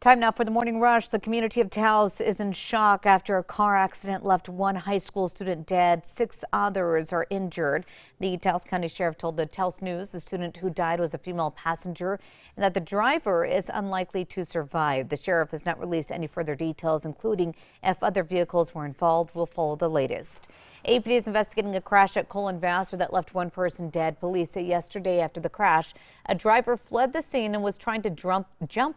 Time now for the morning rush. The community of Taos is in shock after a car accident left one high school student dead. 6 others are injured. The Taos County Sheriff told the Taos News the student who died was a female passenger and that the driver is unlikely to survive. The sheriff has not released any further details, including if other vehicles were involved. We'll follow the latest. APD is investigating a crash at Colin Vassar that left one person dead. Police say yesterday after the crash, a driver fled the scene and was trying to jump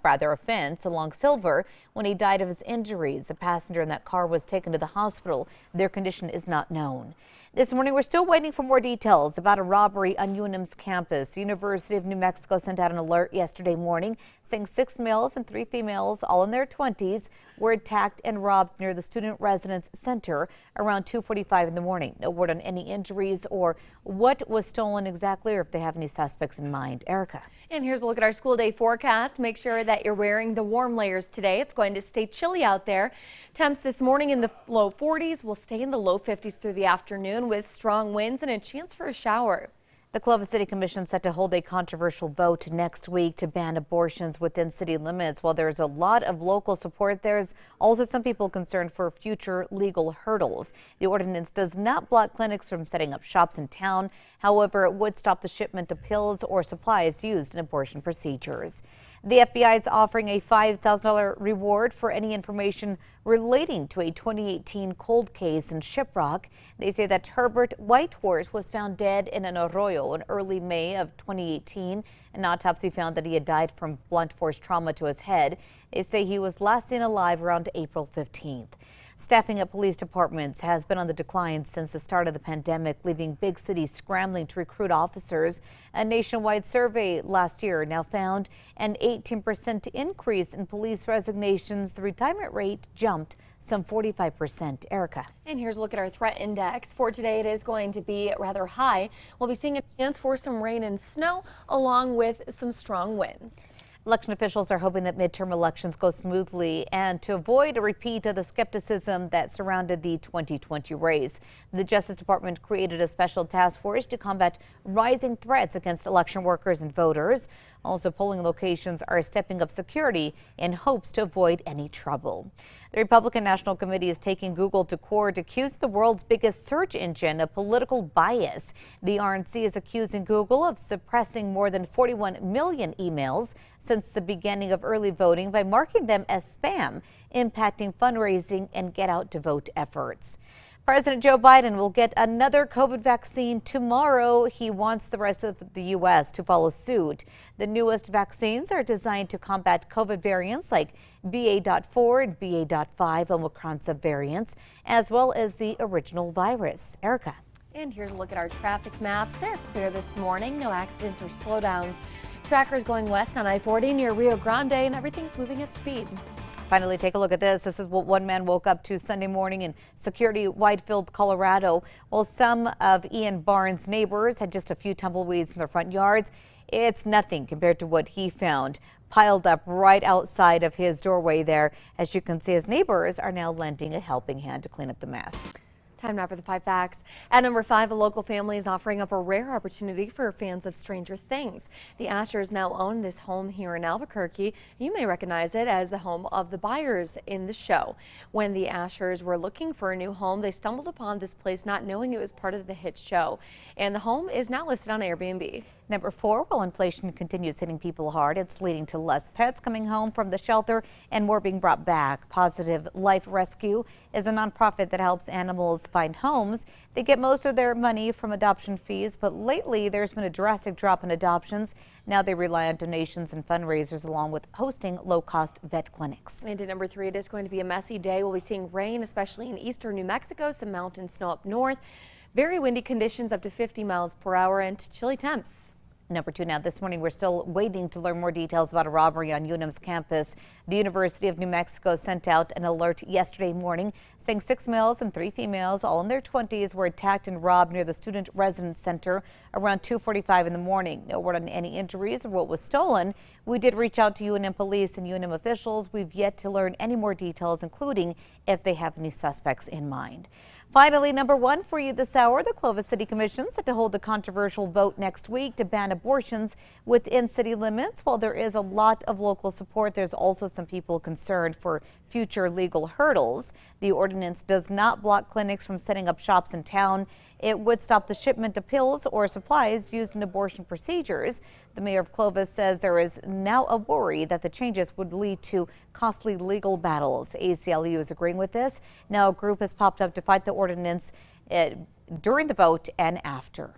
a fence along Silver when he died of his injuries. The passenger in that car was taken to the hospital. Their condition is not known. This morning, we're still waiting for more details about a robbery on UNM's campus. The University of New Mexico sent out an alert yesterday morning saying 6 males and 3 females, all in their 20s, were attacked and robbed near the Student Residence Center around 2:45 in the morning. No word on any injuries or what was stolen exactly or if they have any suspects in mind. Erica. And here's a look at our school day forecast. Make sure that you're wearing the warm layers today. It's going to stay chilly out there. Temps this morning in the low 40s will stay in the low 50s through the afternoon with strong winds and a chance for a shower. The Clovis City Commission set to hold a controversial vote next week to ban abortions within city limits. While there's a lot of local support, there's also some people concerned for future legal hurdles. The ordinance does not block clinics from setting up shops in town. However, it would stop the shipment of pills or supplies used in abortion procedures. The FBI is offering a $5,000 reward for any information relating to a 2018 cold case in Shiprock. They say that Herbert Whitehorse was found dead in an arroyo in early May of 2018. An autopsy found that he had died from blunt force trauma to his head. They say he was last seen alive around April 15th. Staffing at police departments has been on the decline since the start of the pandemic, leaving big cities scrambling to recruit officers. A nationwide survey last year now found an 18% increase in police resignations. The retirement rate jumped some 45%. Erica. And here's a look at our threat index. For today, it is going to be rather high. We'll be seeing a chance for some rain and snow along with some strong winds. Election officials are hoping that midterm elections go smoothly and to avoid a repeat of the skepticism that surrounded the 2020 race. The Justice Department created a special task force to combat rising threats against election workers and voters. Also, polling locations are stepping up security in hopes to avoid any trouble. The Republican National Committee is taking Google to court, accusing the world's biggest search engine of political bias. The RNC is accusing Google of suppressing more than 41 million emails since the beginning of early voting by marking them as spam, impacting fundraising and get-out-to-vote efforts. President Joe Biden will get another COVID vaccine tomorrow. He wants the rest of the U.S. to follow suit. The newest vaccines are designed to combat COVID variants like BA.4 and BA.5 Omicron subvariants, as well as the original virus. Erica. And here's a look at our traffic maps. They're clear this morning. No accidents or slowdowns. Trackers going west on I-40 near Rio Grande, and everything's moving at speed. Finally, take a look at this. This is what one man woke up to Sunday morning in Security Whitefield, Colorado. While some of Ian Barnes' neighbors had just a few tumbleweeds in their front yards, it's nothing compared to what he found piled up right outside of his doorway there. As you can see, his neighbors are now lending a helping hand to clean up the mess. Time now for the 5 facts. At number 5, a local family is offering up a rare opportunity for fans of Stranger Things. The Ashers now own this home here in Albuquerque. You may recognize it as the home of the Byers in the show. When the Ashers were looking for a new home, they stumbled upon this place not knowing it was part of the hit show. And the home is now listed on Airbnb. Number 4, while inflation continues hitting people hard, it's leading to less pets coming home from the shelter and more being brought back. Positive Life Rescue is a nonprofit that helps animals find homes. They get most of their money from adoption fees, but lately there's been a drastic drop in adoptions. Now they rely on donations and fundraisers along with hosting low-cost vet clinics. And at number 3, it is going to be a messy day. We'll be seeing rain, especially in eastern New Mexico, some mountain snow up north. Very windy conditions up to 50 miles per hour and chilly temps. Number 2 now. This morning, we're still waiting to learn more details about a robbery on UNM's campus. The University of New Mexico sent out an alert yesterday morning saying 6 males and 3 females, all in their 20s, were attacked and robbed near the Student Residence Center around 2:45 in the morning. No word on any injuries or what was stolen. We did reach out to UNM police and UNM officials. We've yet to learn any more details, including if they have any suspects in mind. Finally, number one for you this hour, the Clovis City Commission set to hold a controversial vote next week to ban abortions within city limits. While there is a lot of local support, there's also some people concerned for future legal hurdles. The ordinance does not block clinics from setting up shops in town. It would stop the shipment of pills or supplies used in abortion procedures. The mayor of Clovis says there is now a worry that the changes would lead to costly legal battles. ACLU is agreeing with this. Now a group has popped up to fight the ordinance during the vote and after.